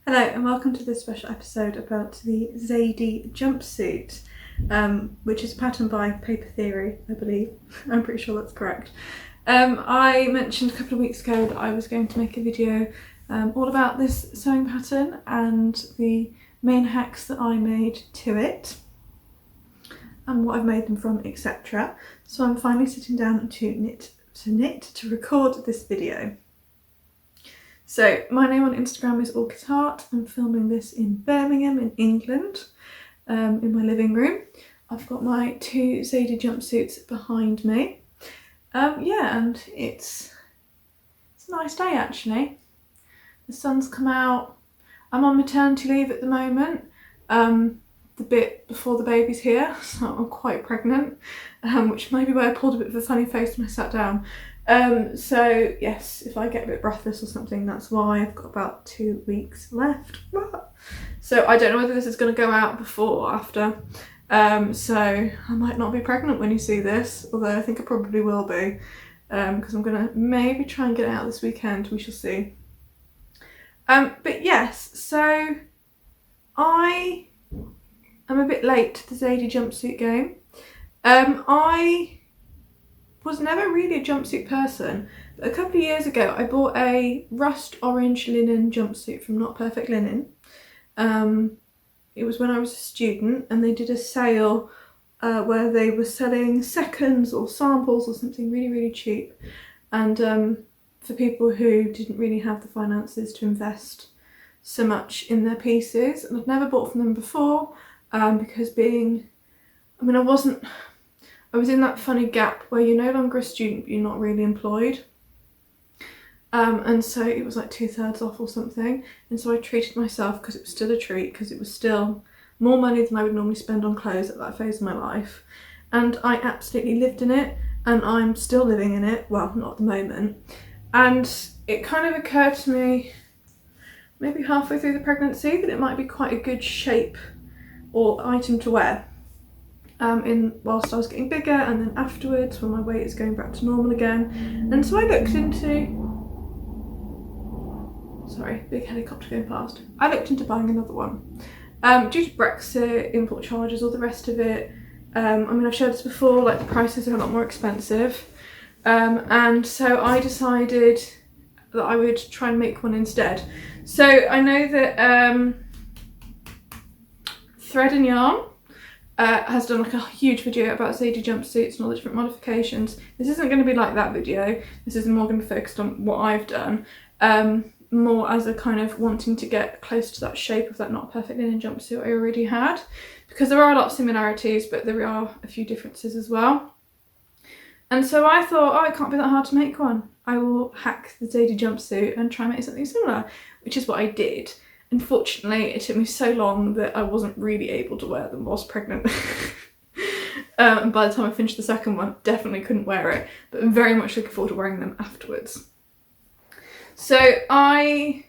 Hello and welcome to this special episode about the Zadie Jumpsuit, which is patterned by Paper Theory, I believe. I'm pretty sure that's correct. I mentioned a couple of weeks ago that I was going to make a video all about this sewing pattern and the main hacks that I made to it and what I've made them from, etc. So I'm finally sitting down to record this video. So my name on Instagram is Orchid Heart. I'm filming this in Birmingham in England, in my living room. I've got my two Zadie jumpsuits behind me. Yeah, and it's a nice day actually. The sun's come out. I'm on maternity leave at the moment, the bit before the baby's here, so I'm quite pregnant, which may be why I pulled a bit of a funny face when I sat down. So yes, if I get a bit breathless or something, that's why. I've got about 2 weeks left. So I don't know whether this is going to go out before or after. So I might not be pregnant when you see this, although I think I probably will be, because I'm going to maybe try and get it out this weekend. We shall see. But yes, so I am a bit late to the Zadie jumpsuit game. I was never really a jumpsuit person, but a couple of years ago I bought a rust orange linen jumpsuit from Not Perfect Linen. It was when I was a student and they did a sale where they were selling seconds or samples or something really cheap, and for people who didn't really have the finances to invest so much in their pieces. And I'd never bought from them before because I was in that funny gap where you're no longer a student but you're not really employed, and so it was like 2/3 off or something, and so I treated myself because it was still a treat, because it was still more money than I would normally spend on clothes at that phase of my life, and I absolutely lived in it, and I'm still living in it. Well, not at the moment. And it kind of occurred to me maybe halfway through the pregnancy that it might be quite a good shape or item to wear whilst I was getting bigger, and then afterwards when my weight is going back to normal again. And so I looked into, sorry, big helicopter going past. I looked into buying another one. Due to Brexit, import charges, all the rest of it, I've shared this before, like the prices are a lot more expensive. And so I decided that I would try and make one instead. So I know that Thread and Yarn has done like a huge video about Zadie jumpsuits and all the different modifications. This isn't going to be like that video. This is more going to be focused on what I've done, more as a kind of wanting to get close to that shape of that Not Perfect Linen jumpsuit I already had, because there are a lot of similarities but there are a few differences as well. And so I thought, oh, it can't be that hard to make one. I will hack the Zadie jumpsuit and try and make something similar, which is what I did. Unfortunately, it took me so long that I wasn't really able to wear them whilst pregnant. And by the time I finished the second one, definitely couldn't wear it, but I'm very much looking forward to wearing them afterwards. So the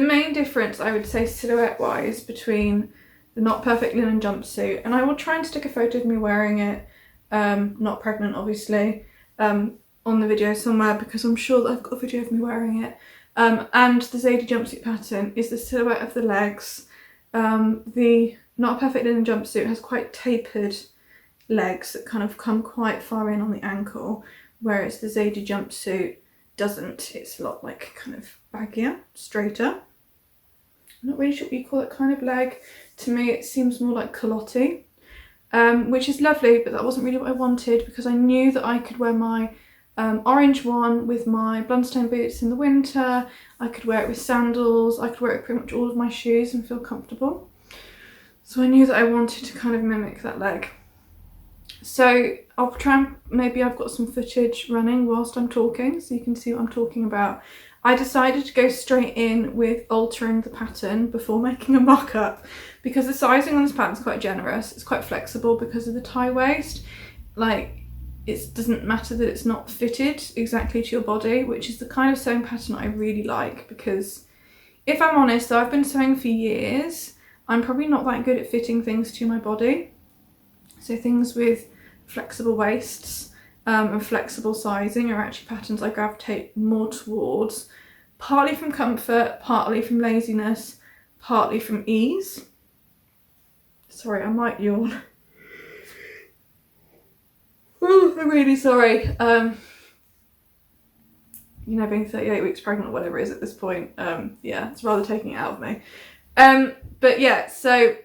main difference, I would say, silhouette-wise, between the Not Perfect Linen jumpsuit, and I will try and stick a photo of me wearing it, not pregnant obviously, on the video somewhere, because I'm sure that I've got a video of me wearing it. And the Zadie jumpsuit pattern is the silhouette of the legs. The Not Perfect Linen jumpsuit has quite tapered legs that kind of come quite far in on the ankle, whereas the Zadie jumpsuit doesn't. It's a lot like kind of baggier, straighter. I'm not really sure what you call that kind of leg. To me it seems more like culotte, which is lovely, but that wasn't really what I wanted, because I knew that I could wear my orange one with my Blundstone boots in the winter. I could wear it with sandals. I could wear it with pretty much all of my shoes and feel comfortable. So I knew that I wanted to kind of mimic that leg. So I'll try and, maybe I've got some footage running whilst I'm talking so you can see what I'm talking about. I decided to go straight in with altering the pattern before making a mock-up, because the sizing on this pattern is quite generous. It's quite flexible because of the tie waist. Like, it doesn't matter that it's not fitted exactly to your body, which is the kind of sewing pattern I really like, because if I'm honest, though I've been sewing for years, I'm probably not that good at fitting things to my body. So things with flexible waists and flexible sizing are actually patterns I gravitate more towards, partly from comfort, partly from laziness, partly from ease. Sorry, I might yawn. Oh, I'm really sorry. You know, being 38 weeks pregnant or whatever it is at this point, yeah, it's rather taking it out of me. But yeah, so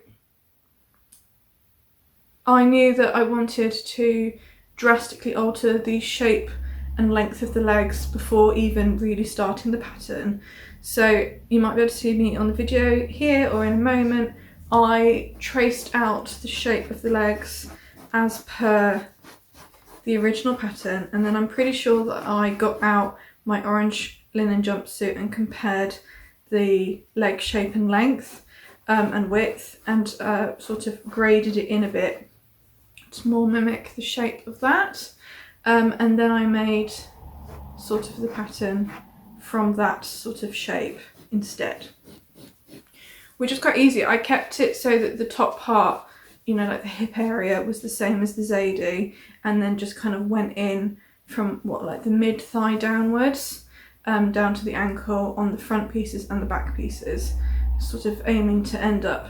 I knew that I wanted to drastically alter the shape and length of the legs before even really starting the pattern. So you might be able to see me on the video here or in a moment. I traced out the shape of the legs as per the original pattern, and then I'm pretty sure that I got out my orange linen jumpsuit and compared the leg shape and length and width, and sort of graded it in a bit to more mimic the shape of that. And then I made sort of the pattern from that sort of shape instead, which is quite easy. I kept it so that the top part, you know, like the hip area, was the same as the Zadie, and then just kind of went in from like the mid thigh downwards, down to the ankle on the front pieces and the back pieces, sort of aiming to end up.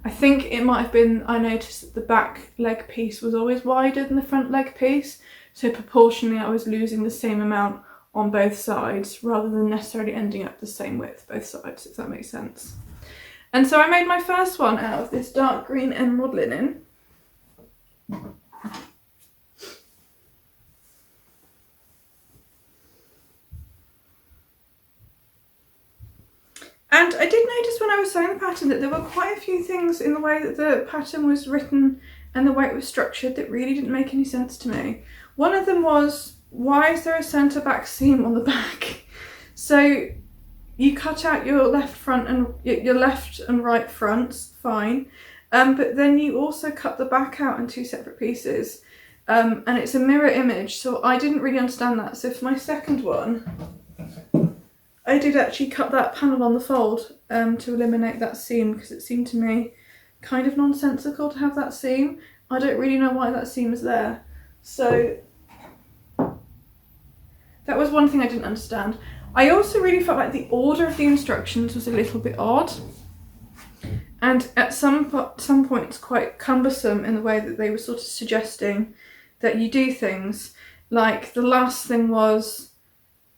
I think it might have been, I noticed that the back leg piece was always wider than the front leg piece, so proportionally I was losing the same amount on both sides rather than necessarily ending up the same width both sides, if that makes sense. And so I made my first one out of this dark green emerald linen. And I did notice when I was sewing the pattern that there were quite a few things in the way that the pattern was written and the way it was structured that really didn't make any sense to me. One of them was, why is there a centre back seam on the back? So you cut out your left front and your left and right fronts, fine. But then you also cut the back out in two separate pieces. And it's a mirror image, so I didn't really understand that. So for my second one, I did actually cut that panel on the fold to eliminate that seam, because it seemed to me kind of nonsensical to have that seam. I don't really know why that seam is there. So that was one thing I didn't understand. I also really felt like the order of the instructions was a little bit odd, and at some points quite cumbersome in the way that they were sort of suggesting that you do things. Like the last thing was,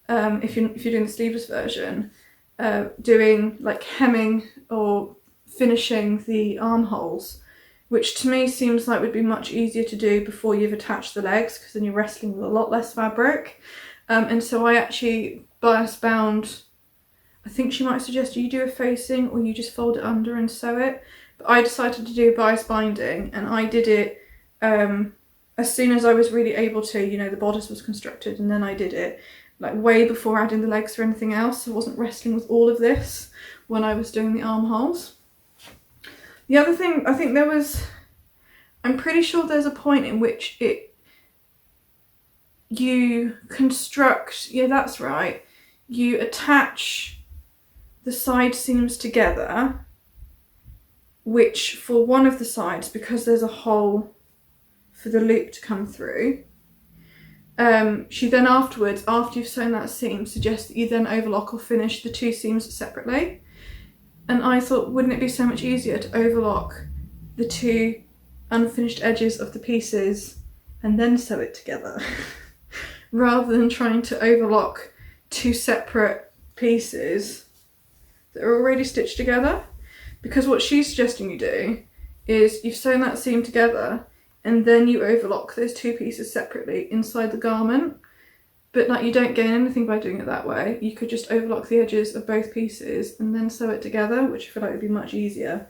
if you're doing the sleeveless version, doing like hemming or finishing the armholes, which to me seems like would be much easier to do before you've attached the legs, because then you're wrestling with a lot less fabric. And so I actually bias bound, I think she might suggest you do a facing or you just fold it under and sew it, but I decided to do bias binding, and I did it as soon as I was really able to. You know, the bodice was constructed, and then I did it like way before adding the legs or anything else. I wasn't wrestling with all of this when I was doing the armholes. The other thing, I think there was, I'm pretty sure there's a point in which you construct, yeah, that's right, you attach the side seams together, which for one of the sides, because there's a hole for the loop to come through, she then afterwards, after you've sewn that seam, suggests that you then overlock or finish the two seams separately. And I thought, wouldn't it be so much easier to overlock the two unfinished edges of the pieces and then sew it together, rather than trying to overlock two separate pieces that are already stitched together? Because what she's suggesting you do is you've sewn that seam together and then you overlock those two pieces separately inside the garment. But like, you don't gain anything by doing it that way. You could just overlock the edges of both pieces and then sew it together, which I feel like would be much easier,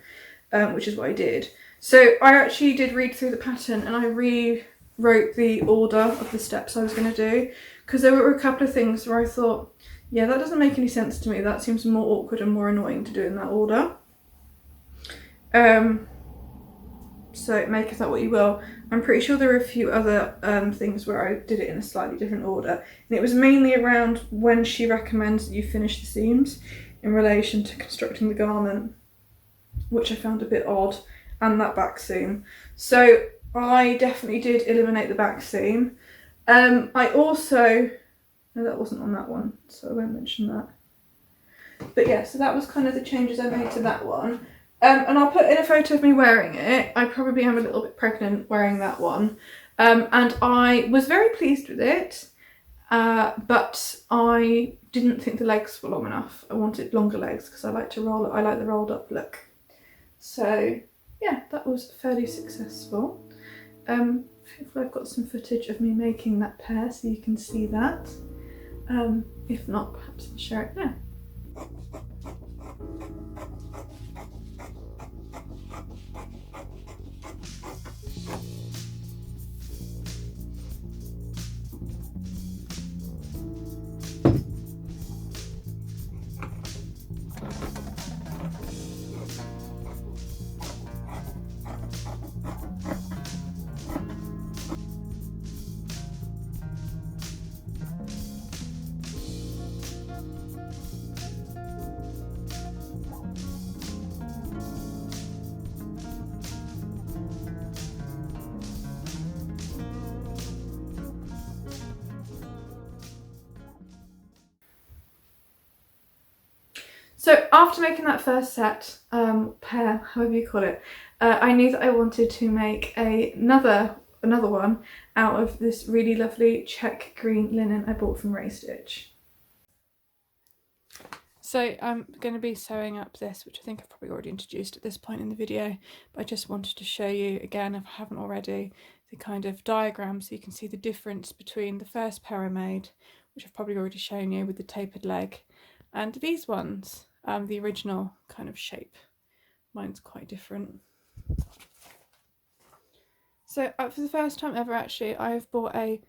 which is what I did. So I actually did read through the pattern and I rewrote the order of the steps I was going to do, because there were a couple of things where I thought, yeah, that doesn't make any sense to me. That seems more awkward and more annoying to do in that order. So make of that what you will. I'm pretty sure there are a few other things where I did it in a slightly different order. And it was mainly around when she recommends that you finish the seams in relation to constructing the garment, which I found a bit odd, and that back seam. So I definitely did eliminate the back seam. I also, no, that wasn't on that one, so I won't mention that. But yeah, so that was kind of the changes I made to that one. And I'll put in a photo of me wearing it. I probably am a little bit pregnant wearing that one. And I was very pleased with it, but I didn't think the legs were long enough. I wanted longer legs because I like the rolled up look. So yeah, that was fairly successful. Hopefully I've got some footage of me making that pair so you can see that. If not, perhaps I'll share it now. So after making that first set, pair, however you call it, I knew that I wanted to make another one out of this really lovely check green linen I bought from Ray Stitch. So I'm going to be sewing up this, which I think I've probably already introduced at this point in the video, but I just wanted to show you again, if I haven't already, the kind of diagram so you can see the difference between the first pair I made, which I've probably already shown you with the tapered leg, and these ones, the original kind of shape. Mine's quite different. So for the first time ever actually, I've bought a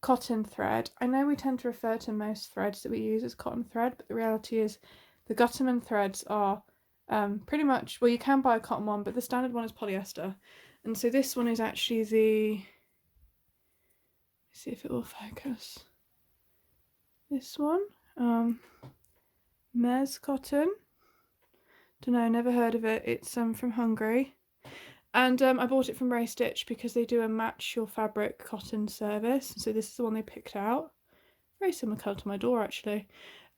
cotton thread. I know we tend to refer to most threads that we use as cotton thread, but the reality is the Gutterman threads are pretty much, well, you can buy a cotton one, but the standard one is polyester. And so this one is actually the, let's see if it will focus. This one, Mez cotton. Don't know, never heard of it. It's from Hungary. And I bought it from Ray Stitch because they do a match your fabric cotton service. So this is the one they picked out. Very similar colour to my door actually.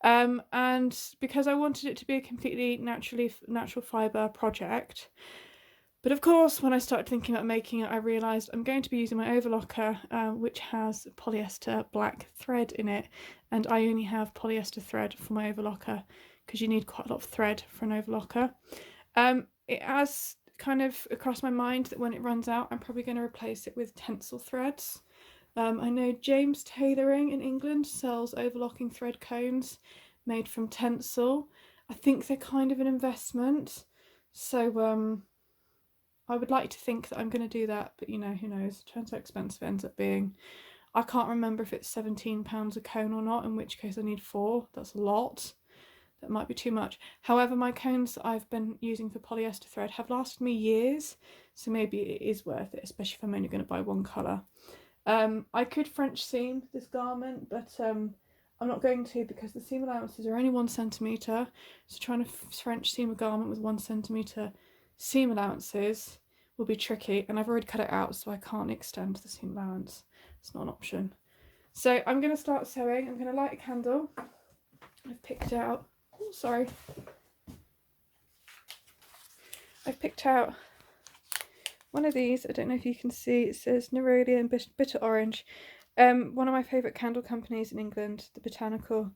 And because I wanted it to be a completely natural fibre project. But of course, when I started thinking about making it, I realised I'm going to be using my overlocker, which has polyester black thread in it. And I only have polyester thread for my overlocker because you need quite a lot of thread for an overlocker. It has kind of across my mind that when it runs out, I'm probably going to replace it with tencel threads. I know James Tailoring in England sells overlocking thread cones made from tencel. I think they're kind of an investment. So I would like to think that I'm going to do that, but you know, who knows? Turns out expensive it ends up being. I can't remember if it's £17 a cone or not, in which case I need 4. That's a lot. That might be too much. However, my cones that I've been using for polyester thread have lasted me years, so maybe it is worth it, especially if I'm only going to buy one colour. I could French seam this garment, but I'm not going to because the seam allowances are only 1 centimetre, so trying to French seam a garment with 1 centimetre seam allowances will be tricky, and I've already cut it out, so I can't extend the seam allowance. It's not an option. So I'm going to start sewing. I'm going to light a candle. I've picked out, oh sorry, I've picked out one of these. I don't know if you can see, it says Neroli and Bitter Orange. One of my favourite candle companies in England, the Botanical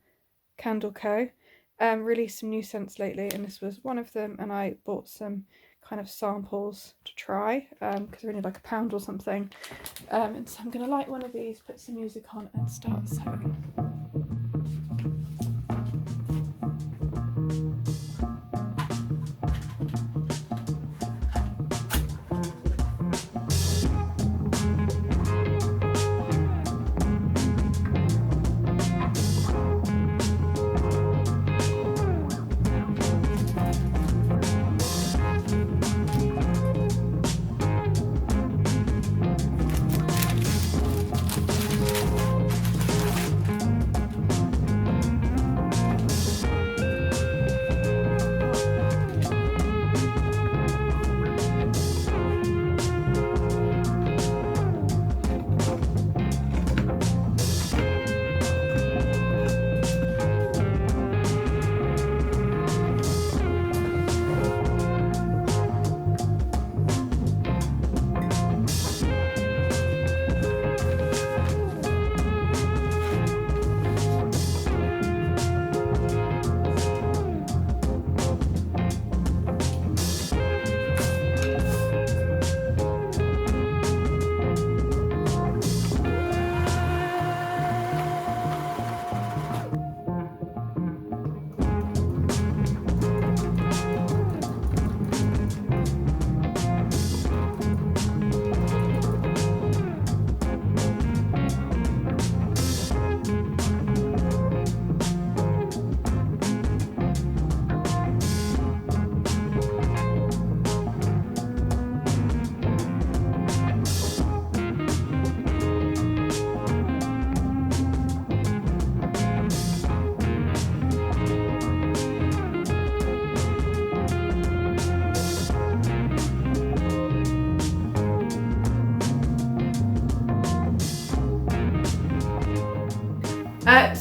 Candle Co. Released some new scents lately, and this was one of them, and I bought some kind of samples to try because they're only like £1 or something. And so I'm going to light one of these, put some music on and start sewing.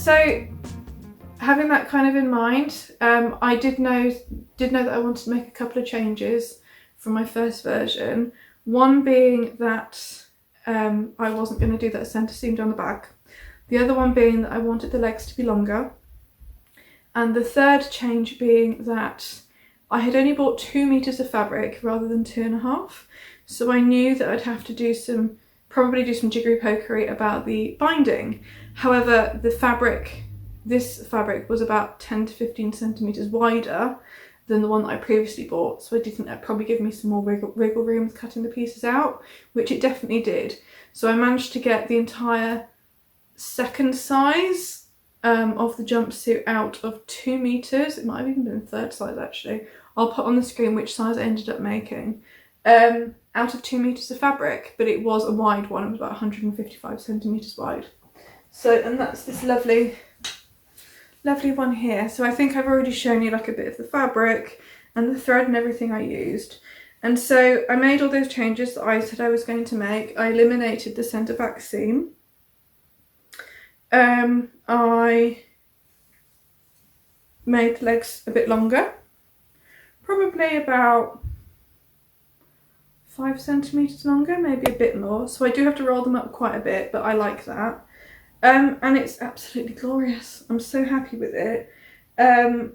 So having that kind of in mind, I did know that I wanted to make a couple of changes from my first version. One being that I wasn't going to do that centre seam down the back. The other one being that I wanted the legs to be longer. And the third change being that I had only bought 2 meters of fabric rather than 2.5. So I knew that I'd have to probably do some jiggery pokery about the binding. However, this fabric was about 10 to 15 centimeters wider than the one that I previously bought. So I did think that'd probably give me some more wiggle room with cutting the pieces out, which it definitely did. So I managed to get the entire second size of the jumpsuit out of 2 meters. It might have even been third size actually. I'll put on the screen which size I ended up making. Out of 2 meters of fabric, but it was a wide one. It was about 155 centimeters wide. So, and that's this lovely one here. So I think I've already shown you like a bit of the fabric and the thread and everything I used. And so I made all those changes that I said I was going to make. I eliminated the centre back seam. I made the legs a bit longer, probably about 5 centimeters longer, maybe a bit more. So I do have to roll them up quite a bit, but I like that. And it's absolutely glorious. I'm so happy with it. The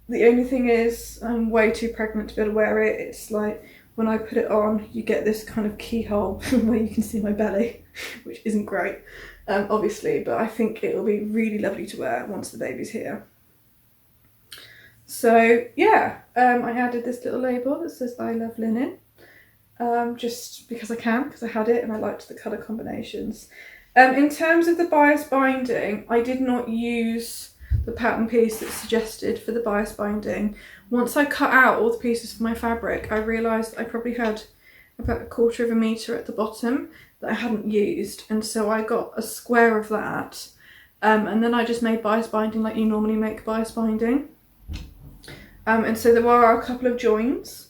only thing is I'm way too pregnant to be able to wear it. It's like when I put it on, you get this kind of keyhole where you can see my belly, which isn't great, obviously, but I think it'll be really lovely to wear once the baby's here. So yeah, I added this little label that says I love linen, just because I can, because I had it and I liked the colour combinations. In terms of the bias binding, I did not use the pattern piece that's suggested for the bias binding. Once I cut out all the pieces for my fabric, I realised I probably had about 1/4 meter at the bottom that I hadn't used, and so I got a square of that, and then I just made bias binding like you normally make bias binding. And so there are a couple of joins,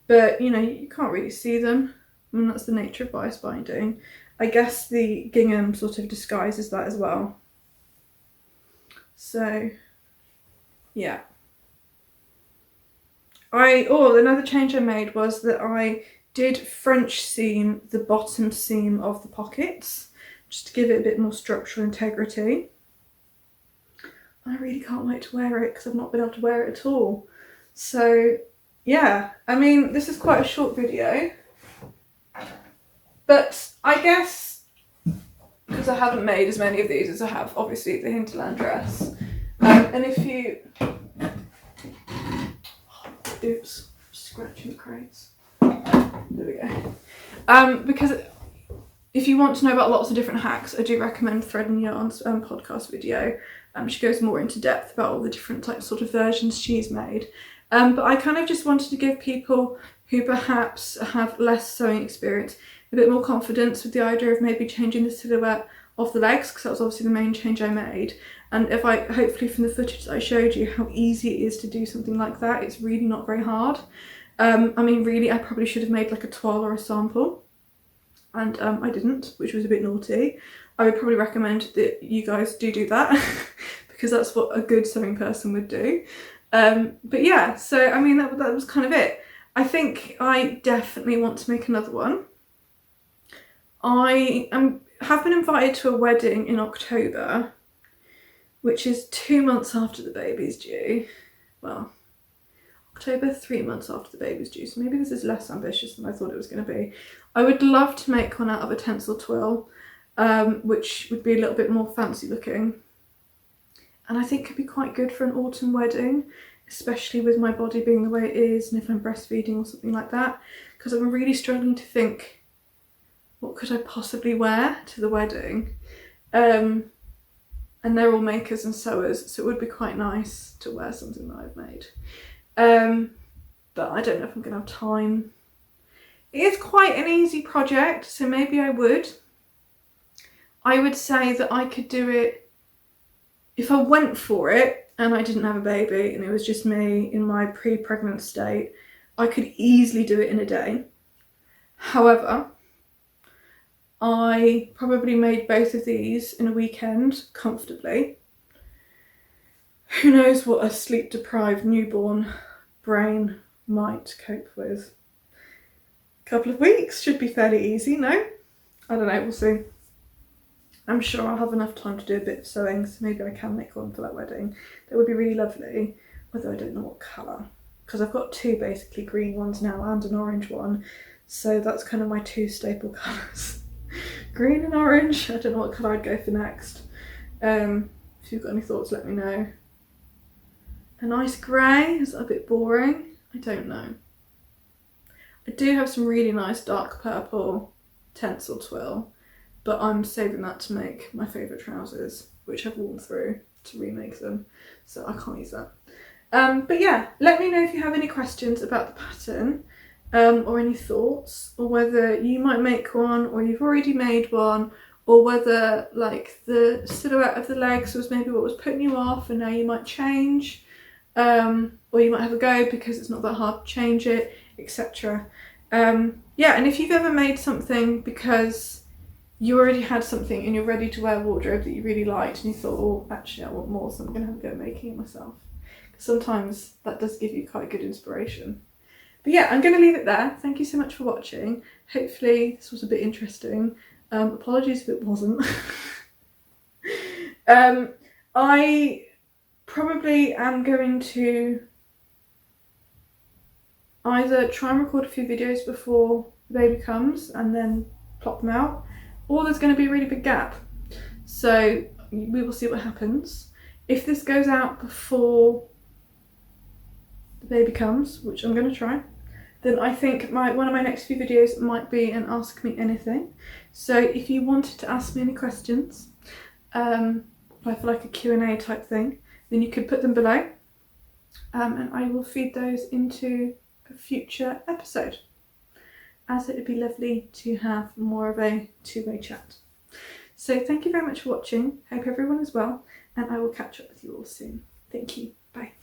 but you know, you can't really see them. I mean, that's the nature of bias binding. I guess the gingham sort of disguises that as well. So, yeah. Another change I made was that I did French seam the bottom seam of the pockets, just to give it a bit more structural integrity. I really can't wait to wear it because I've not been able to wear it at all. So, yeah, I mean, this is quite a short video. But I guess, because I haven't made as many of these as I have, obviously, the hinterland dress. And if you... Oops, scratching the crates. There we go. Because if you want to know about lots of different hacks, I do recommend Thread and Yarn's podcast video. She goes more into depth about all the different sort of versions she's made. But I kind of just wanted to give people who perhaps have less sewing experience a bit more confidence with the idea of maybe changing the silhouette of the legs, because that was obviously the main change I made. And if hopefully from the footage that I showed you how easy it is to do something like that, it's really not very hard. I mean, really, I probably should have made like a toile or a sample, and I didn't, which was a bit naughty. I would probably recommend that you guys do that because that's what a good sewing person would do. But yeah, so I mean, that was kind of it. I think I definitely want to make another one. I have been invited to a wedding in October, which is 2 months after the baby's due. Well, October, 3 months after the baby's due, so maybe this is less ambitious than I thought it was going to be. I would love to make one out of a tencel twill, which would be a little bit more fancy looking. And I think could be quite good for an autumn wedding, especially with my body being the way it is and if I'm breastfeeding or something like that, because I'm really struggling to think, what could I possibly wear to the wedding? And they're all makers and sewers, so it would be quite nice to wear something that I've made. But I don't know if I'm going to have time. It is quite an easy project, so maybe I would. I would say that I could do it if I went for it and I didn't have a baby and it was just me in my pre-pregnant state. I could easily do it in a day. However, I probably made both of these in a weekend comfortably. who knows what a sleep deprived newborn brain might cope with. A couple of weeks should be fairly easy, no? I don't know, we'll see. I'm sure I'll have enough time to do a bit of sewing, so maybe I can make one for that wedding. That would be really lovely, although I don't know what colour. Because I've got two basically green ones now and an orange one, so that's kind of my two staple colours. Green and orange. I don't know what colour I'd go for next. If you've got any thoughts, let me know. A nice grey, is that a bit boring? I don't know. I do have some really nice dark purple tencel twill, but I'm saving that to make my favourite trousers, which I've worn through to remake them, so I can't use that. But yeah, let me know if you have any questions about the pattern, or any thoughts, or whether you might make one, or you've already made one, or whether like the silhouette of the legs was maybe what was putting you off and now you might change, or you might have a go because it's not that hard to change it, etc. Yeah, and if you've ever made something because you already had something in your ready to wear wardrobe that you really liked and you thought, oh, actually I want more, so I'm going to have a go at making it myself. Sometimes that does give you quite good inspiration. But yeah, I'm going to leave it there. Thank you so much for watching. Hopefully this was a bit interesting. Apologies if it wasn't. I probably am going to either try and record a few videos before the baby comes and then plop them out, or there's going to be a really big gap. So we will see what happens. If this goes out before the baby comes, which I'm going to try, then I think one of my next few videos might be an Ask Me Anything. So if you wanted to ask me any questions, I feel like a Q&A type thing, then you could put them below, and I will feed those into a future episode, as it would be lovely to have more of a two-way chat. So thank you very much for watching. Hope everyone is well, and I will catch up with you all soon. Thank you. Bye.